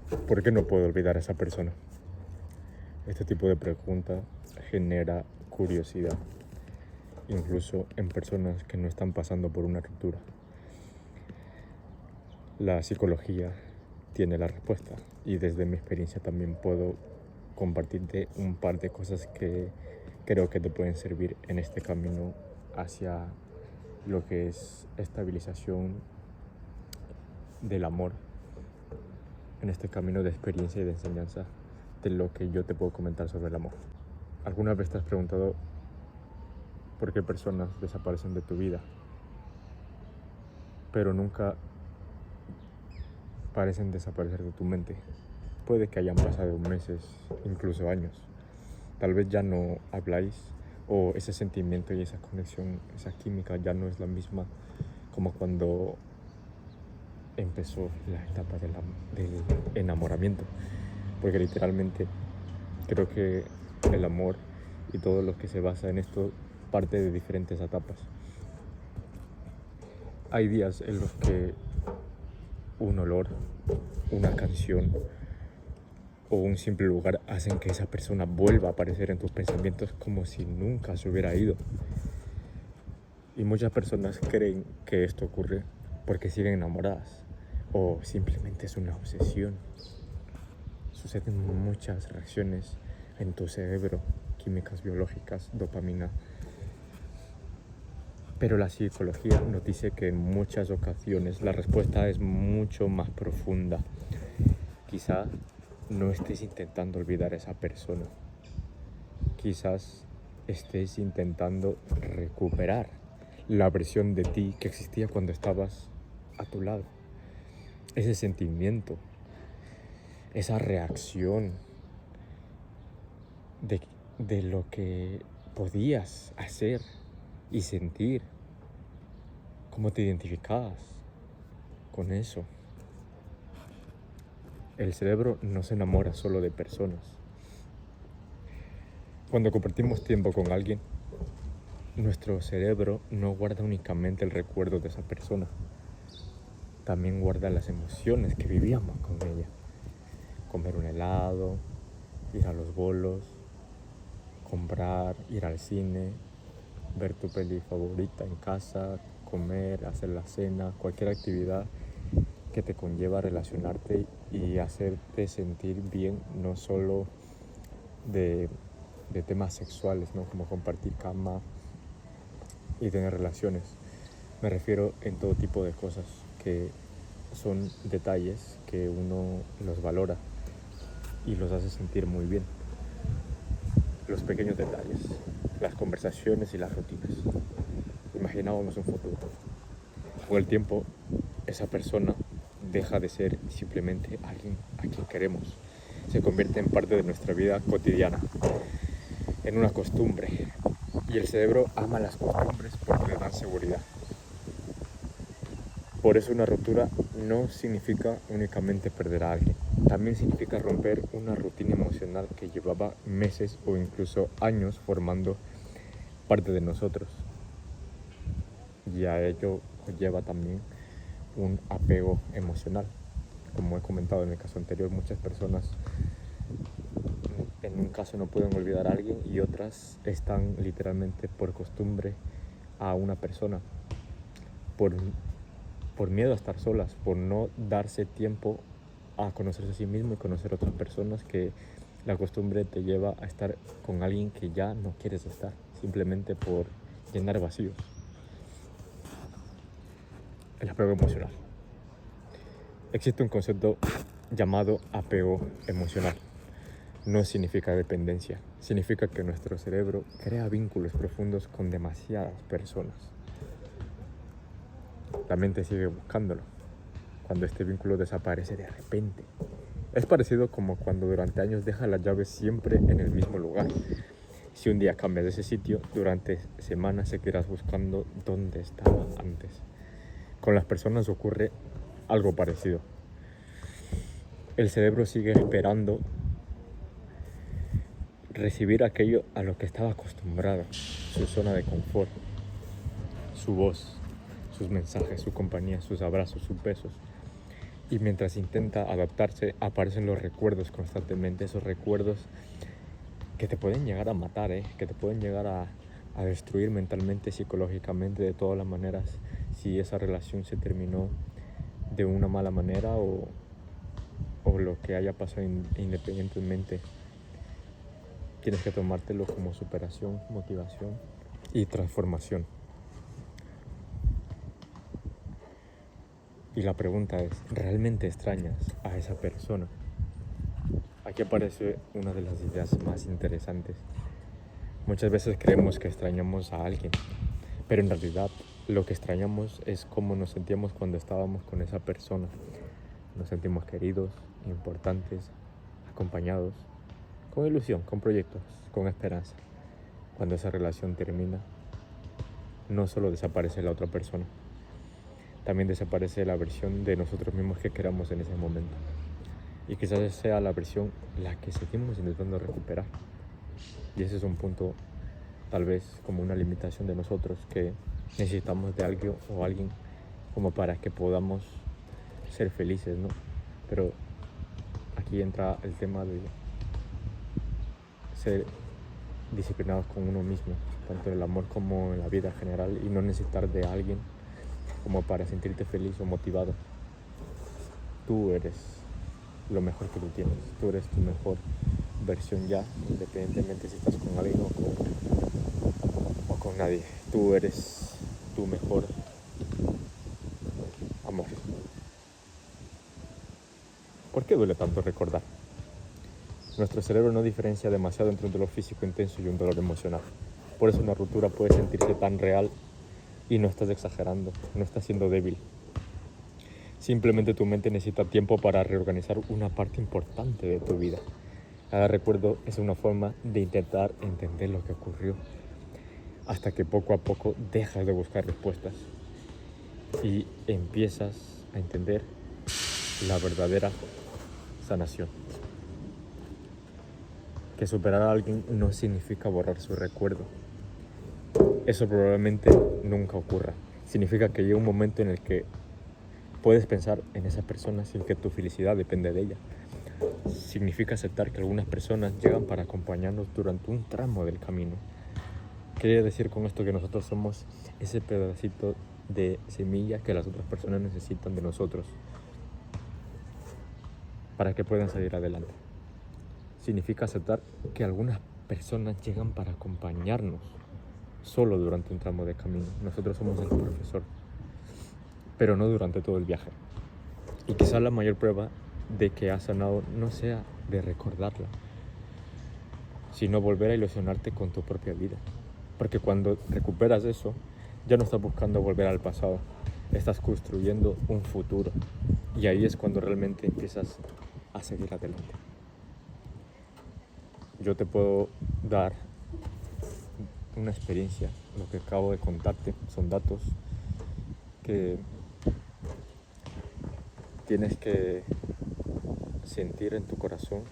¿Por qué no puedo olvidar a esa persona? Este tipo de pregunta genera curiosidad, incluso en personas que no están pasando por una ruptura. La psicología tiene la respuesta y desde mi experiencia también puedo compartirte un par de cosas que creo que te pueden servir en este camino hacia lo que es estabilización del amor, en este camino de experiencia y de enseñanza de lo que yo te puedo comentar sobre el amor. ¿Alguna vez te has preguntado por qué personas desaparecen de tu vida, pero nunca parecen desaparecer de tu mente? Puede que hayan pasado meses, incluso años. Tal vez ya no habláis o ese sentimiento y esa conexión, esa química ya no es la misma como cuando empezó la etapa del enamoramiento. Porque literalmente creo que el amor y todo lo que se basa en esto parte de diferentes etapas. Hay días en los que un olor, una canción o un simple lugar hacen que esa persona vuelva a aparecer en tus pensamientos como si nunca se hubiera ido. Y muchas personas creen que esto ocurre porque siguen enamoradas o simplemente es una obsesión. Suceden muchas reacciones en tu cerebro, químicas biológicas, dopamina. Pero la psicología nos dice que en muchas ocasiones la respuesta es mucho más profunda. Quizá no estés intentando olvidar a esa persona. Quizás estés intentando recuperar la versión de ti que existía cuando estabas a tu lado. Ese sentimiento, esa reacción de lo que podías hacer y sentir, cómo te identificabas con eso. El cerebro no se enamora solo de personas. Cuando compartimos tiempo con alguien, nuestro cerebro no guarda únicamente el recuerdo de esa persona, también guarda las emociones que vivíamos con ella. Comer un helado, ir a los bolos, comprar, ir al cine, ver tu peli favorita en casa, comer, hacer la cena, cualquier actividad que te conlleva relacionarte y hacerte sentir bien, no solo de temas sexuales, ¿no? Como compartir cama y tener relaciones. Me refiero en todo tipo de cosas que son detalles que uno los valora y los hace sentir muy bien. Los pequeños detalles, las conversaciones y las rutinas. Imaginábamos un futuro. Con el tiempo, esa persona deja de ser simplemente alguien a quien queremos. Se convierte en parte de nuestra vida cotidiana, en una costumbre. Y el cerebro ama las costumbres porque le dan seguridad. Por eso una ruptura no significa únicamente perder a alguien. También significa romper una rutina emocional que llevaba meses o incluso años formando parte de nosotros. Y a ello conlleva también un apego emocional. Como he comentado en el caso anterior, muchas personas en un caso no pueden olvidar a alguien y otras están literalmente por costumbre a una persona, por miedo a estar solas, por no darse tiempo a conocerse a sí mismo y conocer a otras personas, que la costumbre te lleva a estar con alguien que ya no quieres estar, simplemente por llenar vacíos. El apego emocional. Existe un concepto llamado apego emocional. No significa dependencia, significa que nuestro cerebro crea vínculos profundos con demasiadas personas. La mente sigue buscándolo cuando este vínculo desaparece de repente. Es parecido como cuando durante años dejas las llaves siempre en el mismo lugar. Si un día cambias de ese sitio, durante semanas seguirás buscando dónde estaba antes. Con las personas ocurre algo parecido. El cerebro sigue esperando recibir aquello a lo que estaba acostumbrado, su zona de confort, su voz, sus mensajes, su compañía, sus abrazos, sus besos. Y mientras intenta adaptarse, aparecen los recuerdos constantemente, esos recuerdos que te pueden llegar a matar, que te pueden llegar a destruir mentalmente, psicológicamente, de todas las maneras, si esa relación se terminó de una mala manera o lo que haya pasado independientemente. Tienes que tomártelo como superación, motivación y transformación. Y la pregunta es, ¿realmente extrañas a esa persona? Aquí aparece una de las ideas más interesantes. Muchas veces creemos que extrañamos a alguien, pero en realidad lo que extrañamos es cómo nos sentíamos cuando estábamos con esa persona. Nos sentimos queridos, importantes, acompañados, con ilusión, con proyectos, con esperanza. Cuando esa relación termina, no solo desaparece la otra persona, también desaparece la versión de nosotros mismos que queramos en ese momento. Y quizás sea la versión la que seguimos intentando recuperar. Y ese es un punto, tal vez, como una limitación de nosotros, que necesitamos de alguien o alguien como para que podamos ser felices, ¿no? Pero aquí entra el tema de ser disciplinados con uno mismo, tanto en el amor como en la vida en general, y no necesitar de alguien como para sentirte feliz o motivado. Tú eres lo mejor que tú tienes, tú eres tu mejor versión ya, independientemente si estás con alguien o con nadie. Tú eres tu mejor amor. ¿Por qué duele tanto recordar? Nuestro cerebro no diferencia demasiado entre un dolor físico intenso y un dolor emocional. Por eso una ruptura puede sentirse tan real y no estás exagerando, no estás siendo débil. Simplemente tu mente necesita tiempo para reorganizar una parte importante de tu vida. Cada recuerdo es una forma de intentar entender lo que ocurrió, hasta que poco a poco dejas de buscar respuestas y empiezas a entender la verdadera sanación. Que superar a alguien no significa borrar su recuerdo. Eso probablemente nunca ocurra. Significa que llega un momento en el que puedes pensar en esa persona sin que tu felicidad depende de ella. Significa aceptar que algunas personas llegan para acompañarnos durante un tramo del camino. Quiere decir con esto que nosotros somos ese pedacito de semilla que las otras personas necesitan de nosotros para que puedan salir adelante. Significa aceptar que algunas personas llegan para acompañarnos solo durante un tramo de camino. Nosotros somos el profesor, pero no durante todo el viaje. Y quizás la mayor prueba de que has sanado no sea de recordarla, sino volver a ilusionarte con tu propia vida. Porque cuando recuperas eso, ya no estás buscando volver al pasado, estás construyendo un futuro. Y ahí es cuando realmente empiezas a seguir adelante. Yo te puedo dar una experiencia, lo que acabo de contarte son datos que tienes que sentir en tu corazón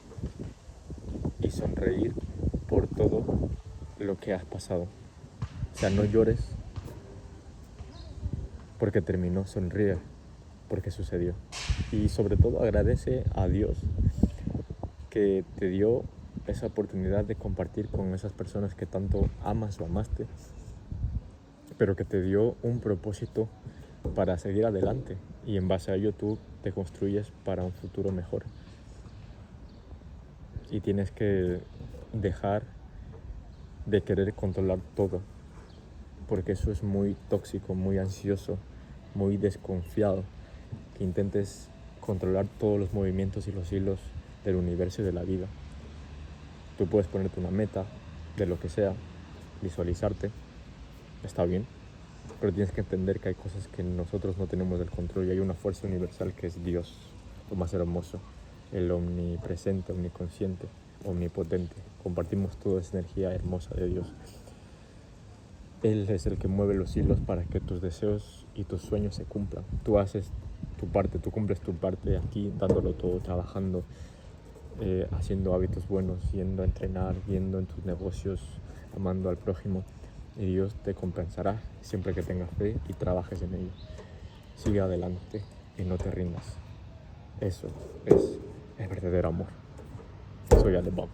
y sonreír por todo lo que has pasado. O sea, no llores porque terminó, sonríe porque sucedió. Y sobre todo agradece a Dios que te dio esa oportunidad de compartir con esas personas que tanto amas o amaste, pero que te dio un propósito para seguir adelante, y en base a ello tú te construyes para un futuro mejor. Y tienes que dejar de querer controlar todo, porque eso es muy tóxico, muy ansioso, muy desconfiado, que intentes controlar todos los movimientos y los hilos del universo y de la vida. Tú puedes ponerte una meta de lo que sea, visualizarte, está bien, pero tienes que entender que hay cosas que nosotros no tenemos el control y hay una fuerza universal que es Dios, lo más hermoso, el omnipresente, omniconsciente, omnipotente. Compartimos toda esa energía hermosa de Dios. Él es el que mueve los hilos para que tus deseos y tus sueños se cumplan. Tú haces tu parte, tú cumples tu parte aquí, dándolo todo, trabajando, haciendo hábitos buenos, yendo a entrenar, yendo en tus negocios, amando al prójimo, y Dios te compensará siempre que tengas fe y trabajes en ello. Sigue adelante y no te rindas. Eso es el verdadero amor. Soy Alebón.